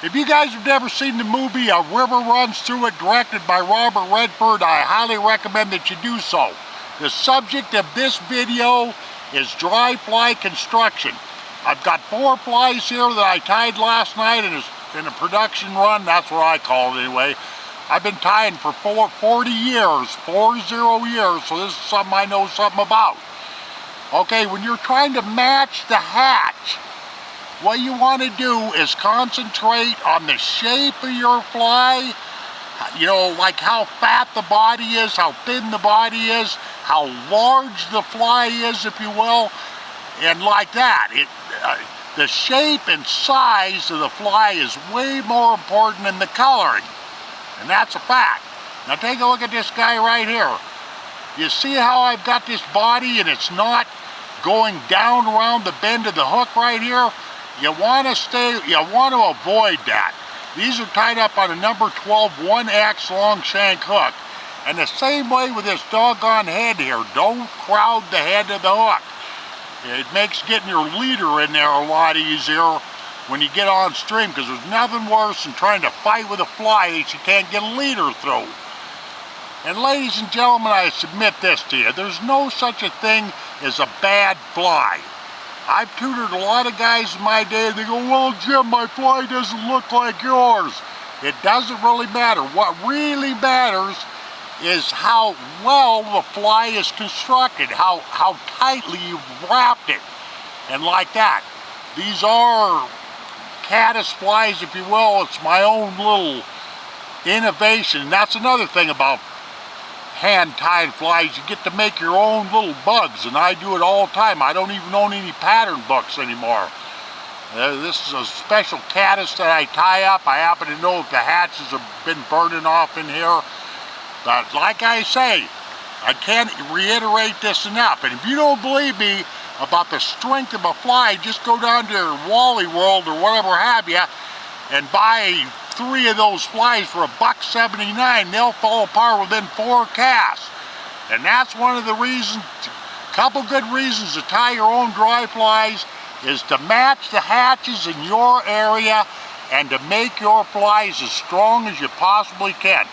If you guys have never seen the movie A River Runs Through It, directed by Robert Redford, I highly recommend that you do so. The subject of this video is dry fly construction. I've got 4 flies here that I tied last night in a production run. That's what I call it anyway. I've been tying for 40 years, 40 years, so this is something I know something about. Okay, when you're trying to match the hatch, what you want to do is concentrate on the shape of your fly, you know, like how fat the body is, how thin the body is, how large the fly is, if you will, and like that. The shape and size of the fly is way more important than the coloring, and that's a fact. Now take a look at this guy right here. You see how I've got this body and it's not going down around the bend of the hook right here? You want to avoid that. These are tied up on a number 12 1X long shank hook. And the same way with this doggone head here. Don't crowd the head of the hook. It makes getting your leader in there a lot easier when you get on stream, because there's nothing worse than trying to fight with a fly that you can't get a leader through. And ladies and gentlemen, I submit this to you. There's no such a thing as a bad fly. I've tutored a lot of guys in my day, and they go, well, Jim, my fly doesn't look like yours. It doesn't really matter. What really matters is how well the fly is constructed, how tightly you've wrapped it, and like that. These are caddis flies, if you will. It's my own little innovation. That's another thing about hand-tied flies. You get to make your own little bugs, and I do it all the time. I don't even own any pattern books anymore. This is a special caddis that I tie up. I happen to know if the hatches have been burning off in here. But like I say, I can't reiterate this enough. And if you don't believe me about the strength of a fly, just go down to Wally World or whatever have you and buy 3 of those flies for $1.79. They'll fall apart within 4 casts. And that's one of the reasons, a couple good reasons to tie your own dry flies, is to match the hatches in your area and to make your flies as strong as you possibly can.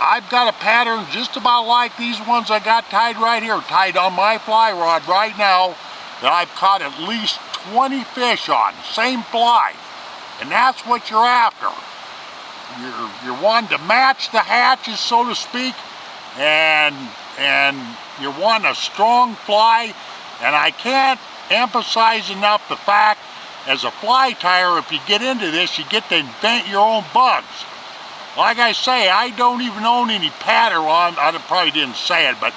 I've got a pattern just about like these ones I got tied right here, tied on my fly rod right now, that I've caught at least 20 fish on, same fly. And that's what you're after. You're wanting to match the hatches, so to speak, and you want a strong fly. And I can't emphasize enough the fact, as a fly tyer, if you get into this, you get to invent your own bugs. Like I say, I don't even own any pattern. Well, I probably didn't say it, but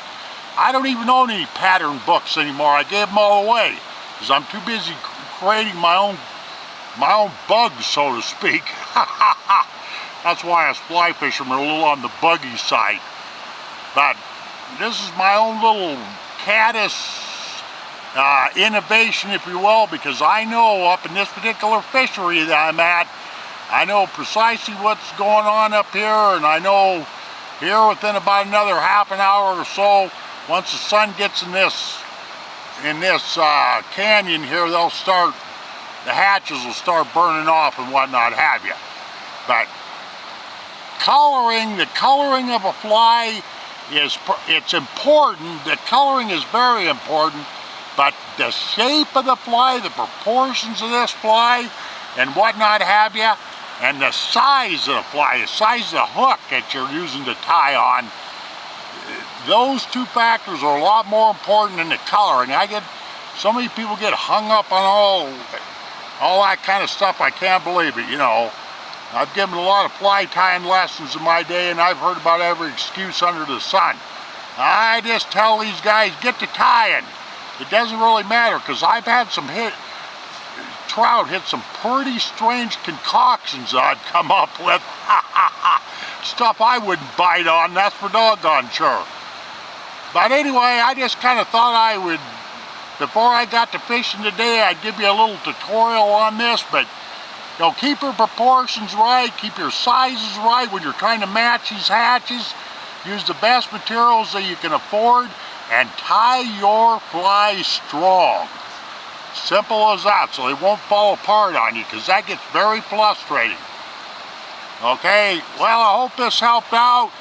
I don't even own any pattern books anymore. I gave them all away because I'm too busy creating my own bugs, so to speak. That's why us fly fishermen are a little on the buggy side. But this is my own little caddis innovation, if you will, because I know up in this particular fishery that I'm at, I know precisely what's going on up here, and I know here within about another half an hour or so, once the sun gets in this canyon here, the hatches will start burning off and whatnot have you. But the coloring of a fly it's important. The coloring is very important, but the shape of the fly, the proportions of this fly, and whatnot have you, and the size of the fly, the size of the hook that you're using to tie on, those 2 factors are a lot more important than the coloring. So many people get hung up on all that kind of stuff. I can't believe it, you know. I've given a lot of fly tying lessons in my day, and I've heard about every excuse under the sun. I just tell these guys, get to tying. It doesn't really matter, because I've had some trout hit some pretty strange concoctions I'd come up with. Stuff I wouldn't bite on, that's for doggone sure. But anyway, I just kind of thought I would, before I got to fishing today, I'd give you a little tutorial on this. But you know, keep your proportions right, keep your sizes right when you're trying to match these hatches. Use the best materials that you can afford, and tie your fly strong. Simple as that, so they won't fall apart on you, because that gets very frustrating. Okay, well, I hope this helped out.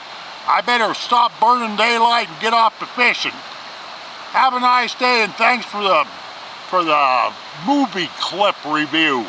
I better stop burning daylight and get off to fishing. Have a nice day, and thanks for the movie clip review.